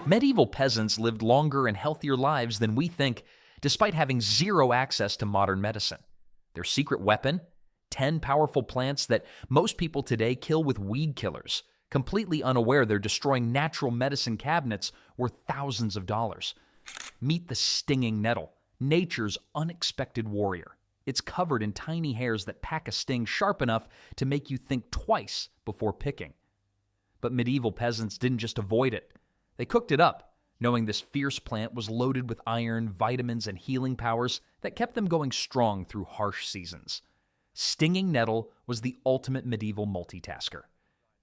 Medieval peasants lived longer and healthier lives than we think, despite having zero access to modern medicine. Their secret weapon? 10 powerful plants that most people today kill with weed killers, completely unaware they're destroying natural medicine cabinets worth thousands of dollars. Meet the stinging nettle, nature's unexpected warrior. It's covered in tiny hairs that pack a sting sharp enough to make you think twice before picking. But medieval peasants didn't just avoid it. They cooked it up, knowing this fierce plant was loaded with iron, vitamins, and healing powers that kept them going strong through harsh seasons. Stinging nettle was the ultimate medieval multitasker.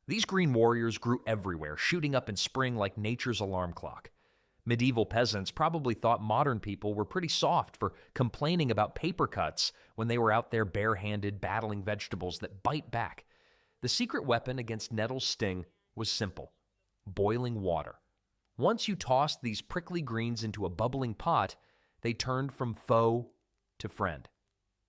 These green warriors grew everywhere, shooting up in spring like nature's alarm clock. Medieval peasants probably thought modern people were pretty soft for complaining about paper cuts when they were out there barehanded battling vegetables that bite back. The secret weapon against nettle's sting was simple: boiling water. Once you tossed these prickly greens into a bubbling pot, they turned from foe to friend.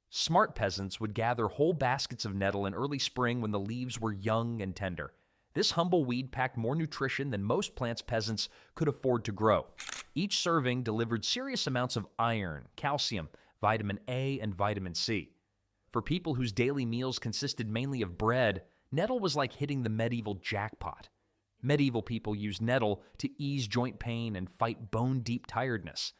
Smart peasants would gather whole baskets of nettle in early spring when the leaves were young and tender. This humble weed packed more nutrition than most plants peasants could afford to grow. Each serving delivered serious amounts of iron, calcium, vitamin A, and vitamin C. For people whose daily meals consisted mainly of bread, nettle was like hitting the medieval jackpot. Medieval people used nettle to ease joint pain and fight bone-deep tiredness.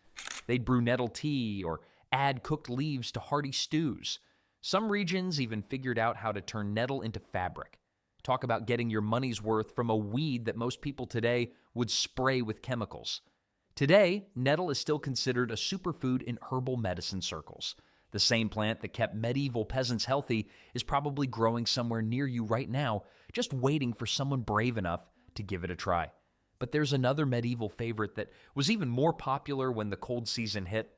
They'd brew nettle tea or add cooked leaves to hearty stews. Some regions even figured out how to turn nettle into fabric. Talk about getting your money's worth from a weed that most people today would spray with chemicals. Today, nettle is still considered a superfood in herbal medicine circles. The same plant that kept medieval peasants healthy is probably growing somewhere near you right now, just waiting for someone brave enough to give it a try. But there's another medieval favorite that was even more popular when the cold season hit.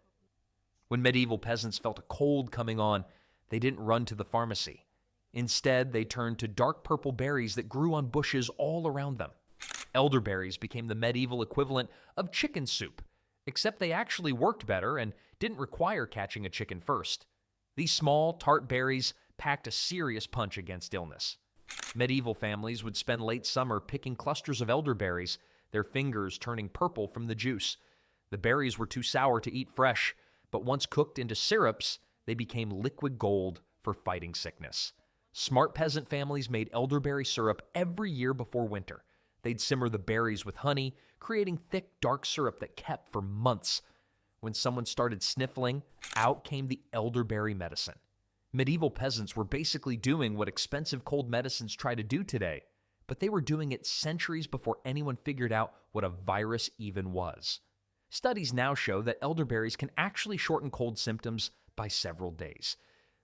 When medieval peasants felt a cold coming on, they didn't run to the pharmacy. Instead, they turned to dark purple berries that grew on bushes all around them. Elderberries became the medieval equivalent of chicken soup, except they actually worked better and didn't require catching a chicken first. These small, tart berries packed a serious punch against illness. Medieval families would spend late summer picking clusters of elderberries, their fingers turning purple from the juice. The berries were too sour to eat fresh, but once cooked into syrups, they became liquid gold for fighting sickness. Smart peasant families made elderberry syrup every year before winter. They'd simmer the berries with honey, creating thick, dark syrup that kept for months. When someone started sniffling, out came the elderberry medicine. Medieval peasants were basically doing what expensive cold medicines try to do today, but they were doing it centuries before anyone figured out what a virus even was. Studies now show that elderberries can actually shorten cold symptoms by several days.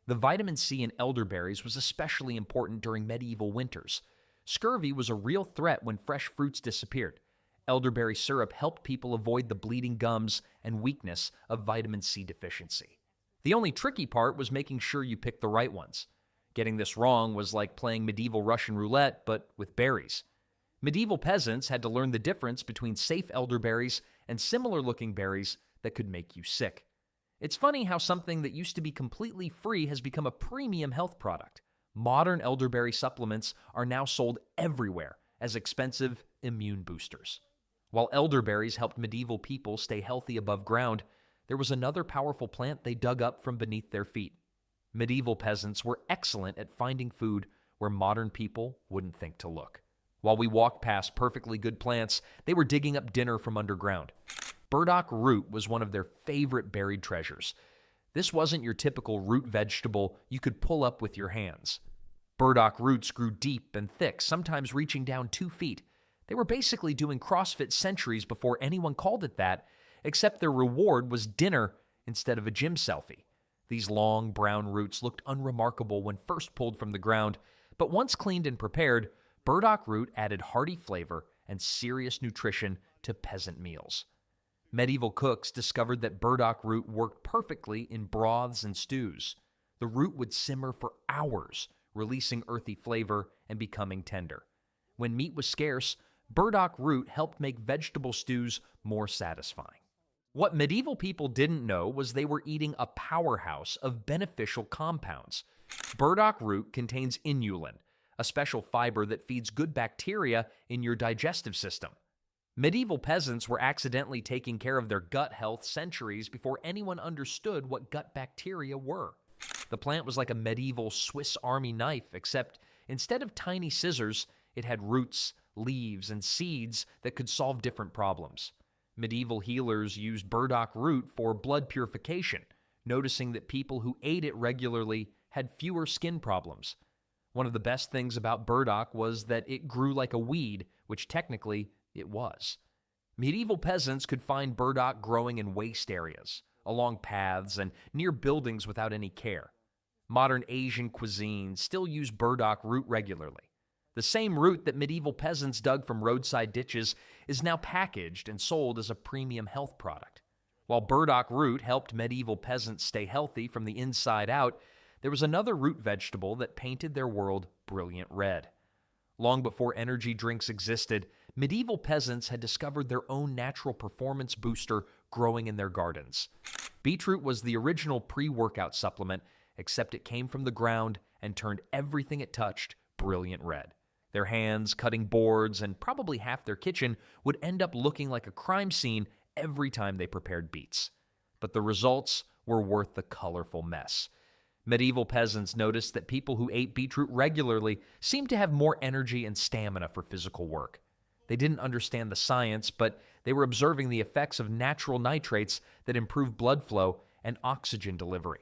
The vitamin C in elderberries was especially important during medieval winters. Scurvy was a real threat when fresh fruits disappeared. Elderberry syrup helped people avoid the bleeding gums and weakness of vitamin C deficiency. The only tricky part was making sure you picked the right ones. Getting this wrong was like playing medieval Russian roulette, but with berries. Medieval peasants had to learn the difference between safe elderberries and similar-looking berries that could make you sick. It's funny how something that used to be completely free has become a premium health product. Modern elderberry supplements are now sold everywhere as expensive immune boosters. While elderberries helped medieval people stay healthy above ground, there was another powerful plant they dug up from beneath their feet. Medieval peasants were excellent at finding food where modern people wouldn't think to look. While we walked past perfectly good plants, they were digging up dinner from underground. Burdock root was one of their favorite buried treasures. This wasn't your typical root vegetable you could pull up with your hands. Burdock roots grew deep and thick, sometimes reaching down 2 feet. They were basically doing CrossFit centuries before anyone called it that, except their reward was dinner instead of a gym selfie. These long, brown roots looked unremarkable when first pulled from the ground, but once cleaned and prepared, burdock root added hearty flavor and serious nutrition to peasant meals. Medieval cooks discovered that burdock root worked perfectly in broths and stews. The root would simmer for hours, releasing earthy flavor and becoming tender. When meat was scarce, burdock root helped make vegetable stews more satisfying. What medieval people didn't know was they were eating a powerhouse of beneficial compounds. Burdock root contains inulin, a special fiber that feeds good bacteria in your digestive system. Medieval peasants were accidentally taking care of their gut health centuries before anyone understood what gut bacteria were. The plant was like a medieval Swiss Army knife, except instead of tiny scissors, it had roots, leaves, and seeds that could solve different problems. Medieval healers used burdock root for blood purification, noticing that people who ate it regularly had fewer skin problems. One of the best things about burdock was that it grew like a weed, which technically it was. Medieval peasants could find burdock growing in waste areas, along paths, and near buildings without any care. Modern Asian cuisine still use burdock root regularly. The same root that medieval peasants dug from roadside ditches is now packaged and sold as a premium health product. While burdock root helped medieval peasants stay healthy from the inside out, there was another root vegetable that painted their world brilliant red. Long before energy drinks existed, medieval peasants had discovered their own natural performance booster growing in their gardens. Beetroot was the original pre-workout supplement, except it came from the ground and turned everything it touched brilliant red. Their hands, cutting boards, and probably half their kitchen would end up looking like a crime scene every time they prepared beets. But the results were worth the colorful mess. Medieval peasants noticed that people who ate beetroot regularly seemed to have more energy and stamina for physical work. They didn't understand the science, but they were observing the effects of natural nitrates that improve blood flow and oxygen delivery.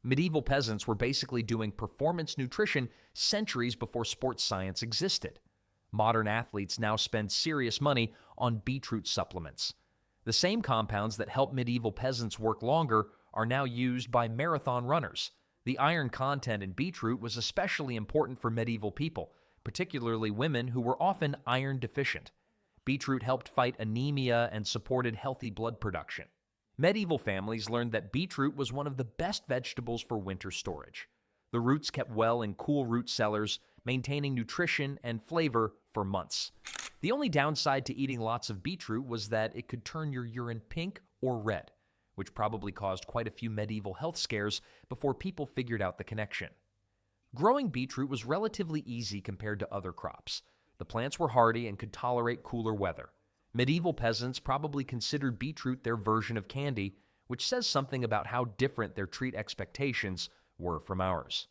Medieval peasants were basically doing performance nutrition centuries before sports science existed. Modern athletes now spend serious money on beetroot supplements. The same compounds that help medieval peasants work longer are now used by marathon runners. The iron content in beetroot was especially important for medieval people, particularly women who were often iron deficient. Beetroot helped fight anemia and supported healthy blood production. Medieval families learned that beetroot was one of the best vegetables for winter storage. The roots kept well in cool root cellars, maintaining nutrition and flavor for months. The only downside to eating lots of beetroot was that it could turn your urine pink or red, which probably caused quite a few medieval health scares before people figured out the connection. Growing beetroot was relatively easy compared to other crops. The plants were hardy and could tolerate cooler weather. Medieval peasants probably considered beetroot their version of candy, which says something about how different their treat expectations were from ours.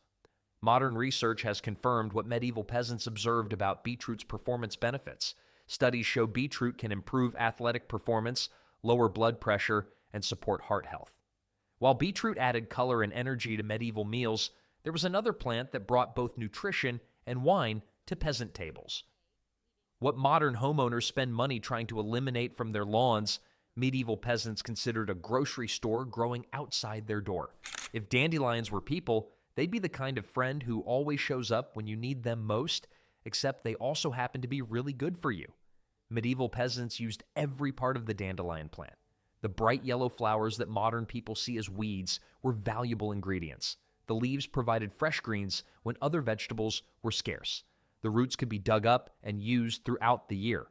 Modern research has confirmed what medieval peasants observed about beetroot's performance benefits. Studies show beetroot can improve athletic performance, lower blood pressure, and support heart health. While beetroot added color and energy to medieval meals, there was another plant that brought both nutrition and wine to peasant tables. What modern homeowners spend money trying to eliminate from their lawns, medieval peasants considered a grocery store growing outside their door. If dandelions were people, they'd be the kind of friend who always shows up when you need them most, except they also happen to be really good for you. Medieval peasants used every part of the dandelion plant. The bright yellow flowers that modern people see as weeds were valuable ingredients. The leaves provided fresh greens when other vegetables were scarce. The roots could be dug up and used throughout the year.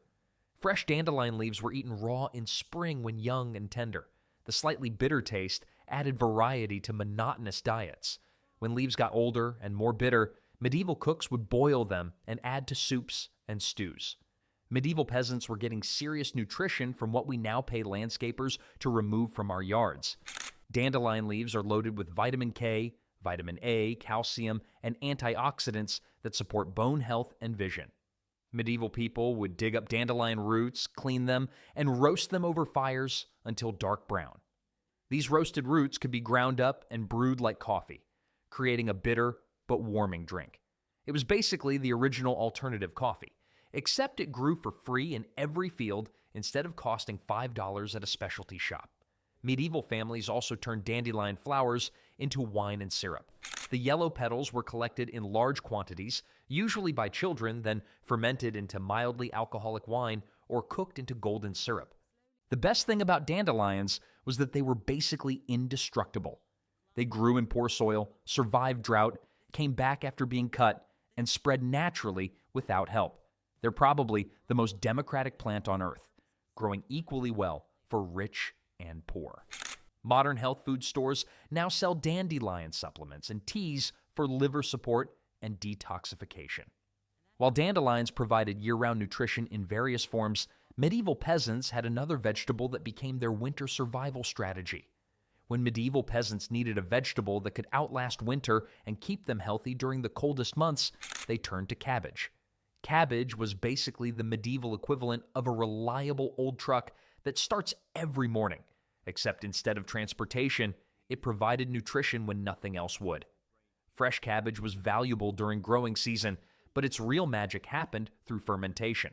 Fresh dandelion leaves were eaten raw in spring when young and tender. The slightly bitter taste added variety to monotonous diets. When leaves got older and more bitter, medieval cooks would boil them and add to soups and stews. Medieval peasants were getting serious nutrition from what we now pay landscapers to remove from our yards. Dandelion leaves are loaded with vitamin K, vitamin A, calcium, and antioxidants that support bone health and vision. Medieval people would dig up dandelion roots, clean them, and roast them over fires until dark brown. These roasted roots could be ground up and brewed like coffee, creating a bitter but warming drink. It was basically the original alternative coffee, except it grew for free in every field instead of costing $5 at a specialty shop. Medieval families also turned dandelion flowers into wine and syrup. The yellow petals were collected in large quantities, usually by children, then fermented into mildly alcoholic wine or cooked into golden syrup. The best thing about dandelions was that they were basically indestructible. They grew in poor soil, survived drought, came back after being cut, and spread naturally without help. They're probably the most democratic plant on earth, growing equally well for rich and poor. Modern health food stores now sell dandelion supplements and teas for liver support and detoxification. While dandelions provided year-round nutrition in various forms, Medieval peasants had another vegetable that became their winter survival strategy. When medieval peasants needed a vegetable that could outlast winter and keep them healthy during the coldest months, they turned to cabbage. Cabbage was basically the medieval equivalent of a reliable old truck that starts every morning, except instead of transportation, it provided nutrition when nothing else would. Fresh cabbage was valuable during growing season, but its real magic happened through fermentation.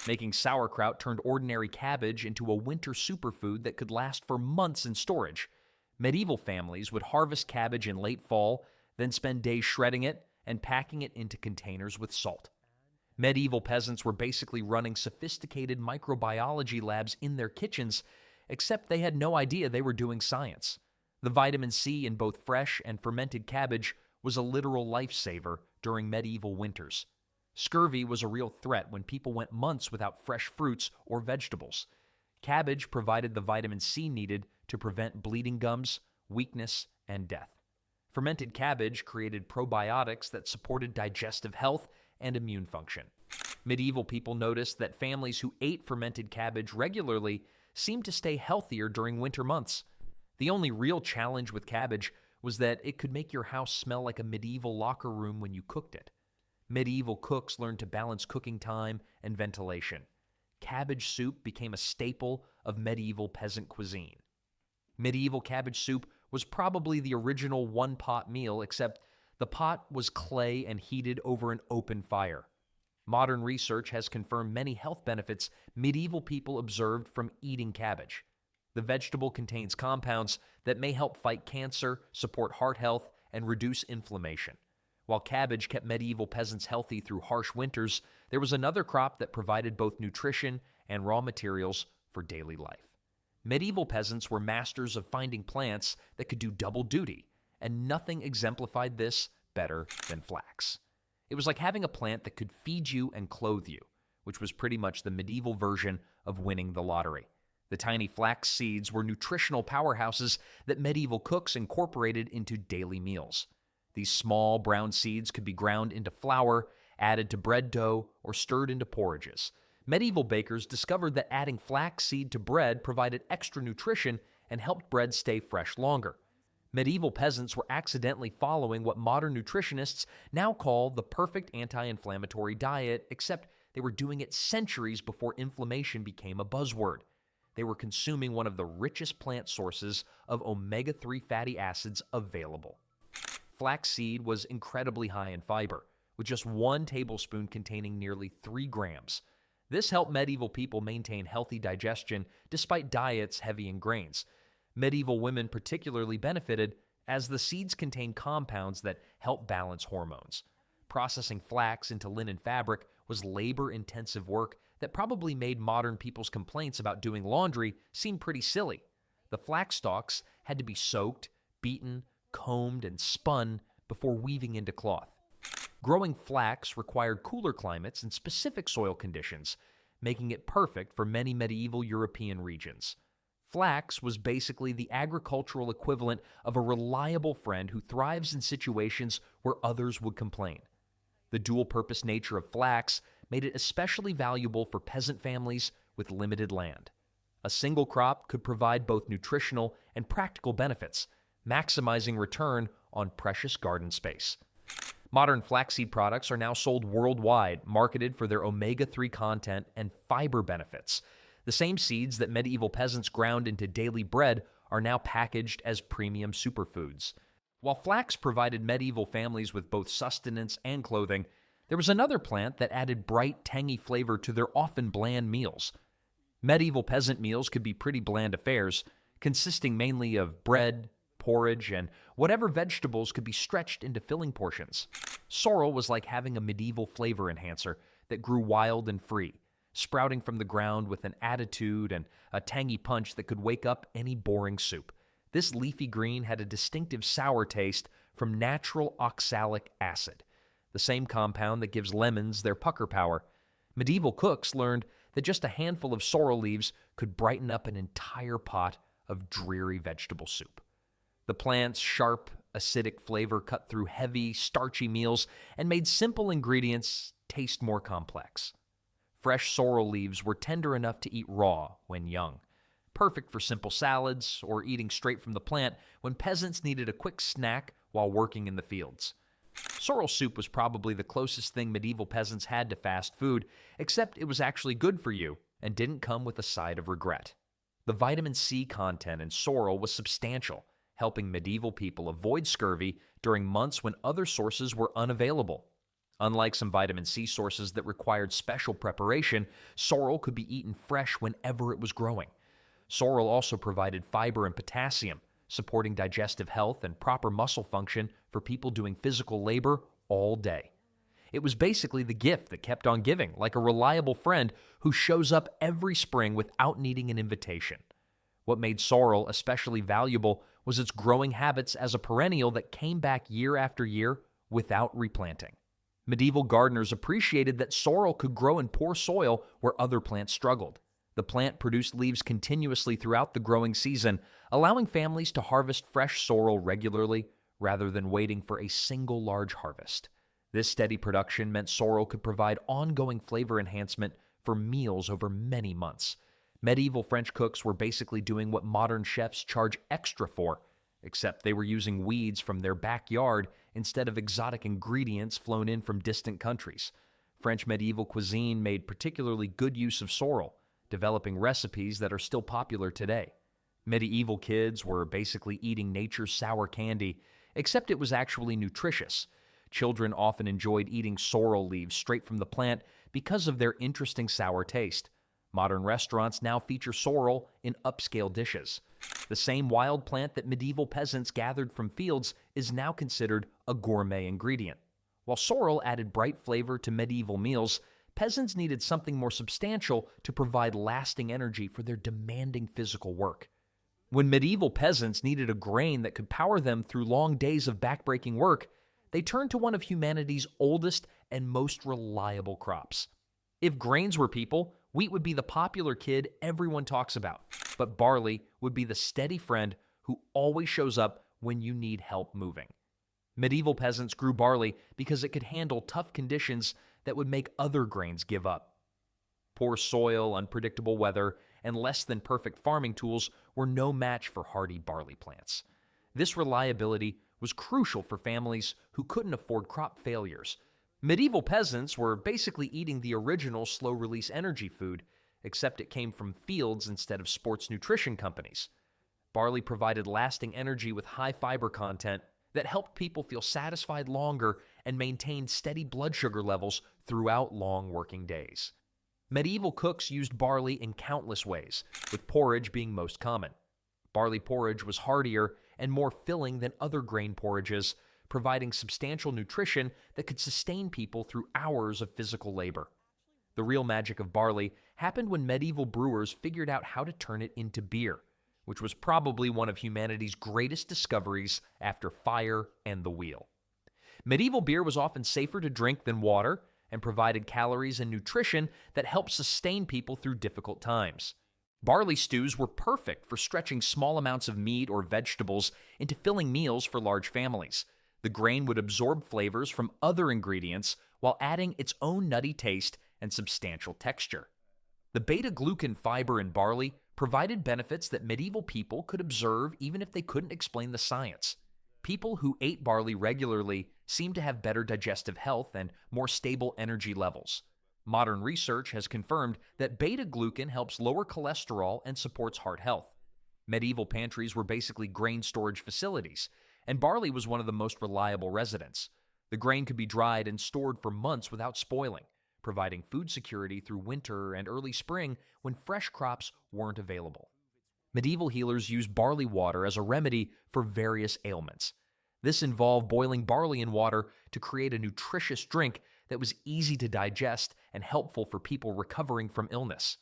Making sauerkraut turned ordinary cabbage into a winter superfood that could last for months in storage. Medieval families would harvest cabbage in late fall, then spend days shredding it and packing it into containers with salt. Medieval peasants were basically running sophisticated microbiology labs in their kitchens, except they had no idea they were doing science. The vitamin C in both fresh and fermented cabbage was a literal lifesaver during medieval winters. Scurvy was a real threat when people went months without fresh fruits or vegetables. Cabbage provided the vitamin C needed to prevent bleeding gums, weakness, and death. Fermented cabbage created probiotics that supported digestive health and immune function. Medieval people noticed that families who ate fermented cabbage regularly seemed to stay healthier during winter months. The only real challenge with cabbage was that it could make your house smell like a medieval locker room when you cooked it. Medieval cooks learned to balance cooking time and ventilation. Cabbage soup became a staple of medieval peasant cuisine. Medieval cabbage soup was probably the original one-pot meal, except the pot was clay and heated over an open fire. Modern research has confirmed many health benefits medieval people observed from eating cabbage. The vegetable contains compounds that may help fight cancer, support heart health, and reduce inflammation. While cabbage kept medieval peasants healthy through harsh winters, there was another crop that provided both nutrition and raw materials for daily life. Medieval peasants were masters of finding plants that could do double duty, and nothing exemplified this better than flax. It was like having a plant that could feed you and clothe you, which was pretty much the medieval version of winning the lottery. The tiny flax seeds were nutritional powerhouses that medieval cooks incorporated into daily meals. These small brown seeds could be ground into flour, added to bread dough, or stirred into porridges. Medieval bakers discovered that adding flax seed to bread provided extra nutrition and helped bread stay fresh longer. Medieval peasants were accidentally following what modern nutritionists now call the perfect anti-inflammatory diet, except they were doing it centuries before inflammation became a buzzword. They were consuming one of the richest plant sources of omega-3 fatty acids available. Flaxseed was incredibly high in fiber, with just 1 tablespoon containing nearly 3 grams. This helped medieval people maintain healthy digestion despite diets heavy in grains. Medieval women particularly benefited as the seeds contained compounds that help balance hormones. Processing flax into linen fabric was labor-intensive work that probably made modern people's complaints about doing laundry seem pretty silly. The flax stalks had to be soaked, beaten, combed, and spun before weaving into cloth. Growing flax required cooler climates and specific soil conditions, making it perfect for many medieval European regions. Flax was basically the agricultural equivalent of a reliable friend who thrives in situations where others would complain. The dual-purpose nature of flax made it especially valuable for peasant families with limited land. A single crop could provide both nutritional and practical benefits, maximizing return on precious garden space. Modern flaxseed products are now sold worldwide, marketed for their omega-3 content and fiber benefits. The same seeds that medieval peasants ground into daily bread are now packaged as premium superfoods. While flax provided medieval families with both sustenance and clothing, there was another plant that added bright, tangy flavor to their often bland meals. Medieval peasant meals could be pretty bland affairs, consisting mainly of bread, porridge, and whatever vegetables could be stretched into filling portions. Sorrel was like having a medieval flavor enhancer that grew wild and free, sprouting from the ground with an attitude and a tangy punch that could wake up any boring soup. This leafy green had a distinctive sour taste from natural oxalic acid, the same compound that gives lemons their pucker power. Medieval cooks learned that just a handful of sorrel leaves could brighten up an entire pot of dreary vegetable soup. The plant's sharp, acidic flavor cut through heavy, starchy meals and made simple ingredients taste more complex. Fresh sorrel leaves were tender enough to eat raw when young, perfect for simple salads or eating straight from the plant when peasants needed a quick snack while working in the fields. Sorrel soup was probably the closest thing medieval peasants had to fast food, except it was actually good for you and didn't come with a side of regret. The vitamin C content in sorrel was substantial, helping medieval people avoid scurvy during months when other sources were unavailable. Unlike some vitamin C sources that required special preparation, sorrel could be eaten fresh whenever it was growing. Sorrel also provided fiber and potassium, supporting digestive health and proper muscle function for people doing physical labor all day. It was basically the gift that kept on giving, like a reliable friend who shows up every spring without needing an invitation. What made sorrel especially valuable was its growing habits as a perennial that came back year after year without replanting. Medieval gardeners appreciated that sorrel could grow in poor soil where other plants struggled. The plant produced leaves continuously throughout the growing season, allowing families to harvest fresh sorrel regularly rather than waiting for a single large harvest. This steady production meant sorrel could provide ongoing flavor enhancement for meals over many months. Medieval French cooks were basically doing what modern chefs charge extra for, except they were using weeds from their backyard instead of exotic ingredients flown in from distant countries. French medieval cuisine made particularly good use of sorrel, developing recipes that are still popular today. Medieval kids were basically eating nature's sour candy, except it was actually nutritious. Children often enjoyed eating sorrel leaves straight from the plant because of their interesting sour taste. Modern restaurants now feature sorrel in upscale dishes. The same wild plant that medieval peasants gathered from fields is now considered a gourmet ingredient. While sorrel added bright flavor to medieval meals, peasants needed something more substantial to provide lasting energy for their demanding physical work. When medieval peasants needed a grain that could power them through long days of backbreaking work, they turned to one of humanity's oldest and most reliable crops. If grains were people, wheat would be the popular kid everyone talks about, but barley would be the steady friend who always shows up when you need help moving. Medieval peasants grew barley because it could handle tough conditions that would make other grains give up. Poor soil, unpredictable weather, and less than perfect farming tools were no match for hardy barley plants. This reliability was crucial for families who couldn't afford crop failures. Medieval peasants were basically eating the original slow-release energy food, except it came from fields instead of sports nutrition companies. Barley provided lasting energy with high fiber content that helped people feel satisfied longer and maintained steady blood sugar levels throughout long working days. Medieval cooks used barley in countless ways, with porridge being most common. Barley porridge was heartier and more filling than other grain porridges, providing substantial nutrition that could sustain people through hours of physical labor. The real magic of barley happened when medieval brewers figured out how to turn it into beer, which was probably one of humanity's greatest discoveries after fire and the wheel. Medieval beer was often safer to drink than water and provided calories and nutrition that helped sustain people through difficult times. Barley stews were perfect for stretching small amounts of meat or vegetables into filling meals for large families. The grain would absorb flavors from other ingredients while adding its own nutty taste and substantial texture. The beta-glucan fiber in barley provided benefits that medieval people could observe even if they couldn't explain the science. People who ate barley regularly seemed to have better digestive health and more stable energy levels. Modern research has confirmed that beta-glucan helps lower cholesterol and supports heart health. Medieval pantries were basically grain storage facilities, and barley was one of the most reliable residents. The grain could be dried and stored for months without spoiling, providing food security through winter and early spring when fresh crops weren't available. Medieval healers used barley water as a remedy for various ailments. This involved boiling barley in water to create a nutritious drink that was easy to digest and helpful for people recovering from illness.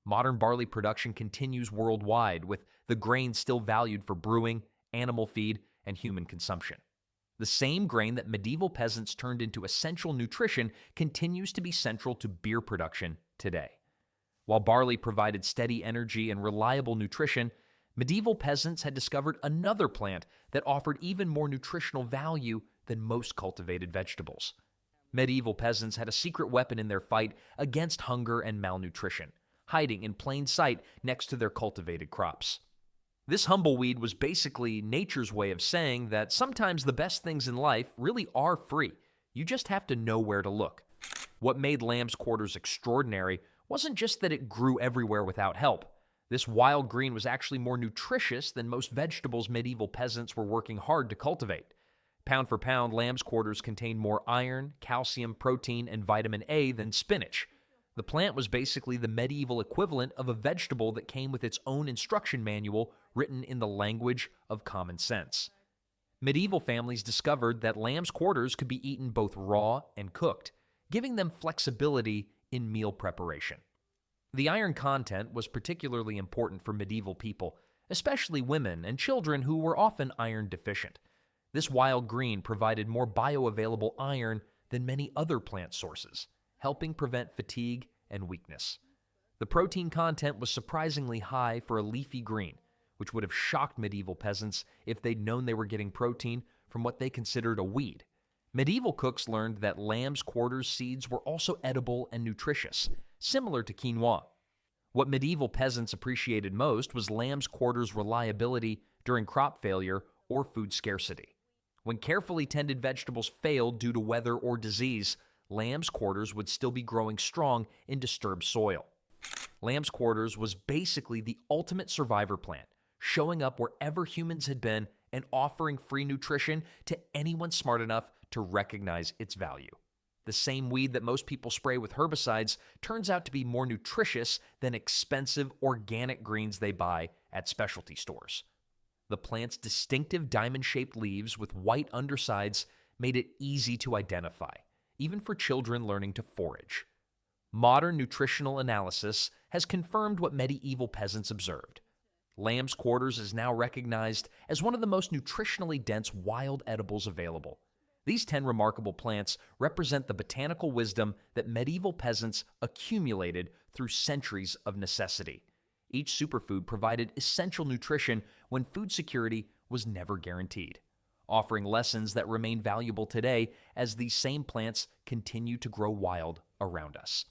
Modern barley production continues worldwide, with the grain still valued for brewing, animal feed, and human consumption. The same grain that medieval peasants turned into essential nutrition continues to be central to beer production today. While barley provided steady energy and reliable nutrition, medieval peasants had discovered another plant that offered even more nutritional value than most cultivated vegetables. Medieval peasants had a secret weapon in their fight against hunger and malnutrition, hiding in plain sight next to their cultivated crops. This humble weed was basically nature's way of saying that sometimes the best things in life really are free. You just have to know where to look. What made lamb's quarters extraordinary wasn't just that it grew everywhere without help. This wild green was actually more nutritious than most vegetables medieval peasants were working hard to cultivate. Pound for pound, lamb's quarters contained more iron, calcium, protein, and vitamin A than spinach. The plant was basically the medieval equivalent of a vegetable that came with its own instruction manual written in the language of common sense. Medieval families discovered that lamb's quarters could be eaten both raw and cooked, giving them flexibility in meal preparation. The iron content was particularly important for medieval people, especially women and children who were often iron deficient. This wild green provided more bioavailable iron than many other plant sources, helping prevent fatigue and weakness. The protein content was surprisingly high for a leafy green, which would have shocked medieval peasants if they'd known they were getting protein from what they considered a weed. Medieval cooks learned that lamb's quarters seeds were also edible and nutritious, similar to quinoa. What medieval peasants appreciated most was lamb's quarters' reliability during crop failure or food scarcity. When carefully tended vegetables failed due to weather or disease, lamb's quarters would still be growing strong in disturbed soil. Lamb's quarters was basically the ultimate survivor plant, showing up wherever humans had been and offering free nutrition to anyone smart enough to recognize its value. The same weed that most people spray with herbicides turns out to be more nutritious than expensive organic greens they buy at specialty stores. The plant's distinctive diamond-shaped leaves with white undersides made it easy to identify, even for children learning to forage. Modern nutritional analysis has confirmed what medieval peasants observed. Lamb's quarters is now recognized as one of the most nutritionally dense wild edibles available. These 10 remarkable plants represent the botanical wisdom that medieval peasants accumulated through centuries of necessity. Each superfood provided essential nutrition when food security was never guaranteed, offering lessons that remain valuable today as these same plants continue to grow wild around us.